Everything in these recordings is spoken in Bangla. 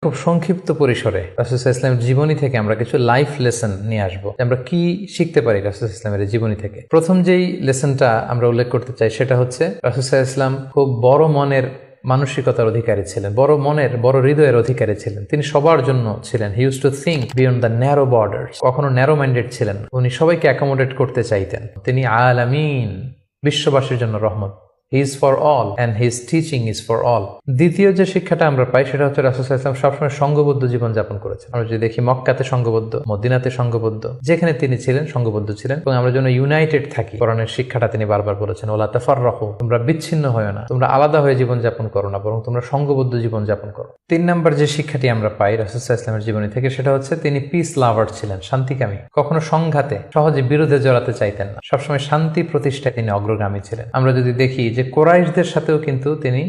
খুব সংক্ষিপ্ত পরিসরে রাসূল সাল্লাল্লাহু আলাইহি ওয়াসাল্লামের জীবনী থেকে আমরা কিছু লাইফ লেসন নিয়ে আসবো। আমরা কি শিখতে পারি রাসূল সাল্লাল্লাহু আলাইহি ওয়াসাল্লামের জীবনী থেকে। প্রথম যেই লেসনটা আমরা উল্লেখ করতে চাই সেটা হচ্ছে রাসূল সাল্লাল্লাহু আলাইহি ওয়াসাল্লাম খুব বড় মনের মানসিকতার অধিকারী ছিলেন, বড় মনের বড় হৃদয়ের অধিকারী ছিলেন। তিনি সবার জন্য ছিলেন। He use to think beyond the narrow borders. কখনো ন্যারো মাইন্ডেড ছিলেন। উনি সবাইকে অ্যাকোমোডেট করতে চাইতেন। তিনি আলামিন, বিশ্ববাসীর জন্য রহমত। He is for all and his teaching is for all. দ্বিতীয় যে শিক্ষাটা আমরা পাই সেটা হচ্ছে রাসূল সাল্লাল্লাহু আলাইহি ওয়াসাল্লাম সবসময় সংঘবদ্ধ জীবন যাপন করেছেন। আমরা যদি দেখি মক্কাতে সংঘবদ্ধ, মদিনাতে সংঘবদ্ধ, যেখানে তিনি ছিলেন সংঘবদ্ধ ছিলেন এবং আমরা যেন ইউনাইটেড থাকি। কোরআনের শিক্ষাটা তিনি বারবার বলেছেন, ওয়ালা তাফাররাকু, তোমরা বিচ্ছিন্ন হয়ো না, তোমরা আলাদা হয়ে জীবন যাপন করো না, বরং তোমরা সংঘবদ্ধ জীবন যাপন করো। 3 নম্বর যে শিক্ষাটি আমরা পাই রাসূল সাল্লাল্লাহু আলাইহি ওয়াসাল্লামের জীবনী থেকে সেটা হচ্ছে তিনি পিস লাভার ছিলেন, শান্তিকামী। কখনো সংঘাতে সহজে বিরোধে জড়াতে চাইতেন না। সবসময় শান্তি প্রতিষ্ঠায় তিনি অগ্রগামী ছিলেন। আমরা যদি দেখি যে কুরাইশদের সাথেও কিন্তু তিনি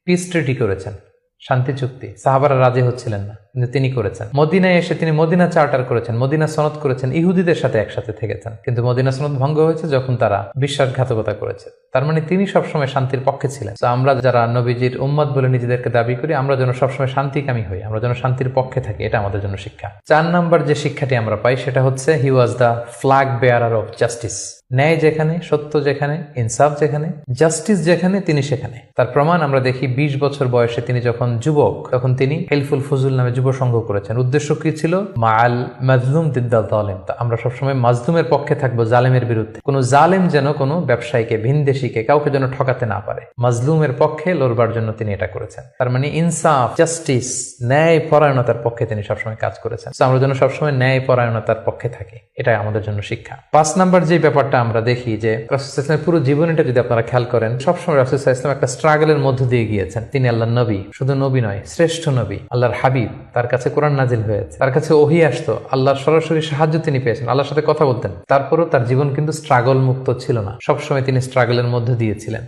পিস ট্রিটি করেছেন, শান্তি চুক্তি। সাহাবারা রাজি হচ্ছিলেন না, কিন্তু তিনি করেছেন। মদিনায় এসে তিনি মদিনা চার্টার করেছেন, মদিনা সনদ করেছেন, ইহুদিদের সাথে একসাথে থেকেছেন। কিন্তু মদিনা সনদ ভঙ্গ হয়েছে যখন তারা বিশ্বাসঘাতকতা করেছে। তার মানে তিনি সবসময় শান্তির পক্ষে ছিলেন। তো আমরা যারা নবীজির উম্মত বলে নিজেদেরকে দাবি করি, আমরা যেন সবসময় শান্তিকামী হই, আমরা যেন শান্তির পক্ষে থাকি, এটা আমাদের জন্য শিক্ষা। 4 নম্বর যে শিক্ষাটি আমরা পাই সেটা হচ্ছে he was the flag bearer of justice. ন্যায় যেখানে, সত্য যেখানে, ইনসাফ যেখানে, জাস্টিস যেখানে, তিনি সেখানে। তার প্রমাণ আমরা দেখি 20 বছর বয়সে তিনি যখন যুবক, তখন তিনি হেলফুল ফুজুল নামে যুব সংঘ করেছেন। উদ্দেশ্য কি ছিল? মাআল মাজলুম দিদ্দাল জালেম। আমরা সবসময় মাজলুমের পক্ষে থাকবো, জালেমের বিরুদ্ধে। কোনো জালেম যেন কোনো ব্যবসায়ীকে, ভিনদেশীকে, কাউকে যেন ঠকাতে না পারে, মাজলুমের পক্ষে লড়বার জন্য তিনি এটা করেছেন। তার মানে ইনসাফ, জাস্টিস, ন্যায় পরায়ণতার পক্ষে তিনি সবসময় কাজ করেছেন। আমরা যেন সবসময় ন্যায় পরায়ণতার পক্ষে থাকি, এটাই আমাদের জন্য শিক্ষা। 5 নম্বর যে ব্যাপারটা আমরা দেখি যে রাসূল সাল্লাল্লাহু আলাইহি ওয়াসাল্লামের পুরো জীবনীটা যদি আপনারা খেয়াল করেন, সবসময় রাসূল সাল্লাল্লাহু আলাইহি ওয়াসাল্লাম একটা স্ট্রাগলের মধ্য দিয়ে গিয়েছেন। তিনি আল্লাহর নবী, শুধু নবী নয়, শ্রেষ্ঠ নবী, আল্লাহর হাবিব। তার কাছে কোরআন নাজিল হয়েছে, তার কাছে ওহী আসতো, আল্লাহর সরাসরি সাহায্য তিনি পেয়েছেন, আল্লাহর সাথে কথা বলতেন। তারপরেও তার জীবন কিন্তু স্ট্রাগল মুক্ত ছিল না। সবসময় তিনি স্ট্রাগলের মধ্যে দিয়েছিলেন।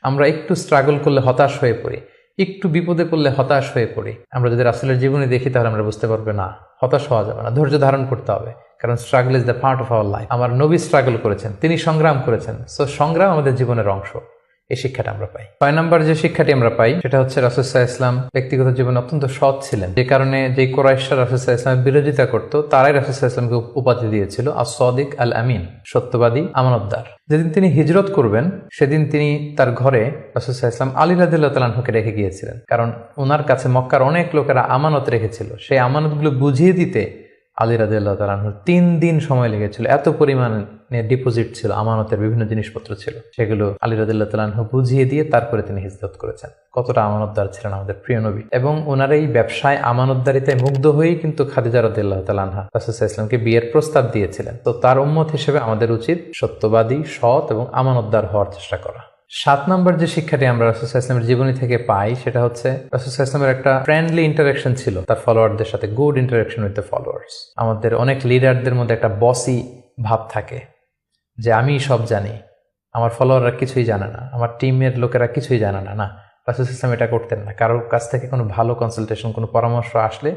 আমরা একটু স্ট্রাগল করলে হতাশ হয়ে পড়ি, একটু বিপদে পড়লে হতাশ হয়ে পড়ি। আমরা যদি রাসূলের জীবনী দেখি তাহলে আমরা বুঝতে পারবো না, হতাশ হওয়া যাবে না, ধৈর্য ধারণ করতে হবে। কারণ struggle is the part of our life. আমার নবী স্ট্রাগল করেছেন, তিনি সংগ্রাম করেছেন। সো সংগ্রাম আমাদের জীবনের অংশ। এই শিক্ষাটা আমরা পাই। 6 নম্বর যে শিক্ষাটি আমরা পাই সেটা হচ্ছে রাসূল সাল্লাল্লাহু আলাইহি ওয়াসাল্লাম ব্যক্তিগত জীবনে অত্যন্ত সৎ ছিলেন। যে কারণে যে কুরাইশরা রাসূল সাল্লাল্লাহু আলাইহি ওয়াসাল্লামের বিরোধিতা করত, তারাই রাসূল সাল্লাল্লাহু আলাইহি ওয়াসাল্লামকে উপাধি দিয়েছিল আস-সাদিক আল আমিন, সত্যবাদী, আমানতদার। যেদিন তিনি হিজরত করবেন সেদিন তিনি তার ঘরে রাসূল সাল্লাল্লাহু আলাইহি ওয়াসাল্লাম আলী রাদিয়াল্লাহু তাআলা আনহুকে রেখে গিয়েছিলেন। কারণ ওনার কাছে মক্কার অনেক লোকেরা আমানত রেখেছিল। সেই আমানতগুলো বুঝিয়ে দিতে আলী রাদিয়াল্লাহু তাআলা আনহুর 3 দিন সময় লেগেছিল। এত পরিমাণে ডিপোজিট ছিল, আমানতের বিভিন্ন জিনিসপত্র ছিল, সেগুলো আলী রাদিয়াল্লাহু তাআলা আনহু বুঝিয়ে দিয়ে তারপরে তিনি হিজরত করেছেন। কতটা আমানতদার ছিলেন আমাদের প্রিয় নবী। এবং ওনার এই ব্যবসায় আমানতদারিতায় মুগ্ধ হয়েই কিন্তু খাদিজা রাদিয়াল্লাহু তাআলা আনহা রাসূল সাল্লাল্লাহু আলাইহি ওয়াসাল্লামকে বিয়ের প্রস্তাব দিয়েছিলেন। তো তার উম্মত হিসেবে আমাদের উচিত সত্যবাদী, সৎ এবং আমানতদার হওয়ার চেষ্টা করা। 7 নম্বর যে শিক্ষাটি আমরা রাসূল সাল্লাল্লাহু আলাইহি ওয়াসাল্লামের জীবনী থেকে পাই সেটা হচ্ছে রাসূল সাল্লাল্লাহু আলাইহি ওয়াসাল্লামের একটা ফ্রেন্ডলি ইন্টারাকশন ছিল তার ফলোয়ারদের সাথে, good interaction with the followers. আমাদের অনেক লিডারদের মধ্যে একটা বসি ভাব থাকে যে আমি সব জানি, আমার ফলোয়াররা কিছুই জানে না, আমার টিমের লোকেরা কিছুই জানে না। না, রাসূল সাল্লাল্লাহু আলাইহি ওয়াসাল্লাম এটা করতেন না। কারোর কাছ থেকে কোনো ভালো কনসালটেশন, কোনো পরামর্শ আসলে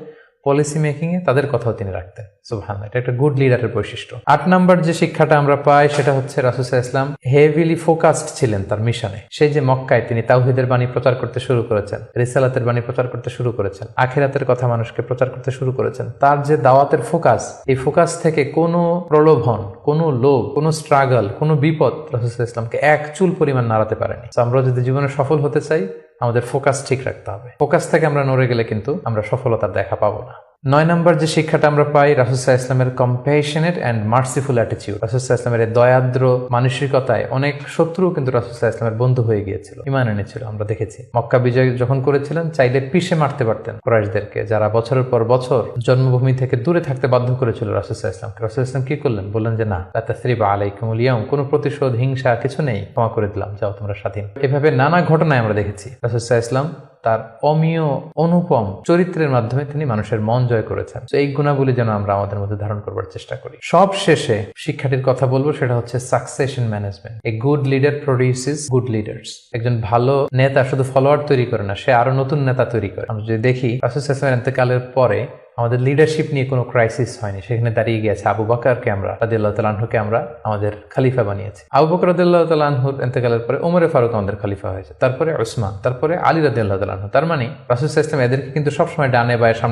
পলিসি মেকিং এ তাদের কথাও তিনি রাখতেন। সুবহানাল্লাহ, এটা একটা গুড লিডারের বৈশিষ্ট্য। 8 নম্বর যে শিক্ষাটা আমরা পাই সেটা হচ্ছে রাসূল সাল্লাল্লাহু আলাইহি ওয়াসাল্লাম হেভিলি ফোকাসড ছিলেন তার মিশনে। সেই যে মক্কায় তিনি তাওহীদের বাণী প্রচার করতে শুরু করেছেন, রিসালাতের বাণী প্রচার করতে শুরু করেছেন, আখিরাতের কথা মানুষকে প্রচার করতে শুরু করেছেন। তার যে দাওয়াতের ফোকাস, এই ফোকাস থেকে কোনো প্রলোভন, কোনো লোভ, কোনো স্ট্রাগল, কোনো বিপদ রাসূল সাল্লাল্লাহু আলাইহি ওয়াসাল্লামকে এক চুল পরিমাণ নাড়াতে পারেনি। আমরা যদি জীবনে সফল হতে চাই আমাদের ফোকাস ঠিক রাখতে হবে। ফোকাস থেকে আমরা নড়ে গেলে কিন্তু আমরা সফলতার দেখা পাবো না। 9 নম্বর যে শিক্ষাটা আমরা পাই রাসূল সাল্লাল্লাহু আলাইহি ওয়াসাল্লামের কম্প্যাশনেট এন্ড মার্সিফুল অ্যাটিটিউড। রাসূল সাল্লাল্লাহু আলাইহি ওয়াসাল্লামের দয়াদ্র মানসিকতায় অনেক শত্রু কিন্তু রাসূল সাল্লাল্লাহু আলাইহি ওয়াসাল্লামের বন্ধু হয়ে গিয়েছিল, ঈমান এনেছিল। আমরা দেখেছি মক্কা বিজয় যখন করেছিলেন চাইলে পিষে মারতে পারতেন কুরাইশদেরকে, যারা বছরের পর বছর জন্মভূমি থেকে দূরে থাকতে বাধ্য করেছিল রাসূল সাল্লাল্লাহু আলাইহি ওয়াসাল্লামকে। রাসূল সাল্লাল্লাহু আলাইহি ওয়াসাল্লাম কি করলেন? বললেন যে না, লা তাসরিবা আলাইকুমুল ইয়াউম, কোনো প্রতিশোধ, হিংসা কিছু নেই, ক্ষমা করে দিলাম, যাও তোমরা স্বাধীন। এভাবে নানা ঘটনায় আমরা দেখেছি রাসূল সাল্লাল্লাহু আলাইহি ওয়াসাল্লাম তার অমীয় অনুপম চরিত্রের মাধ্যমে তিনি মানুষের মন জয় করেছেন। তো এই গুণাবলী যেন আমরা আমাদের মধ্যে ধারণ করবার চেষ্টা করি। সব শেষে শিক্ষাটির কথা বলবো সেটা হচ্ছে succession management. A good leader produces good leaders. একজন ভালো নেতা শুধু ফলোয়ার তৈরি করে না, সে আরো নতুন নেতা তৈরি করে। আমরা যদি দেখি রাসূল সাল্লাল্লাহু আলাইহি ওয়াসাল্লামের ইন্তেকালের পরে আমাদের লিডারশিপ নিয়ে কোনো ক্রাইসিস হয়নি, সেখানে দাঁড়িয়ে গিয়েছে আবু বকরকে আমরা রাদিয়াল্লাহু তাআলা আনহুকে আমরা আমাদের খলিফা বানিয়েছি। আবু বকর রাদিয়াল্লাহু তাআলা আনহুর ইন্তেকালের পরে ওমরে ফারুক আমাদের খলিফা হয়েছে, তারপরে উসমান, তারপরে আলী রাদিয়াল্লাহু তাআলা আনহু। তার মানে রাসূল সাল্লাল্লাহু আলাইহি ওয়াসাল্লাম এদেরকে কিন্তু সবসময় ডানে বায়ে সামনে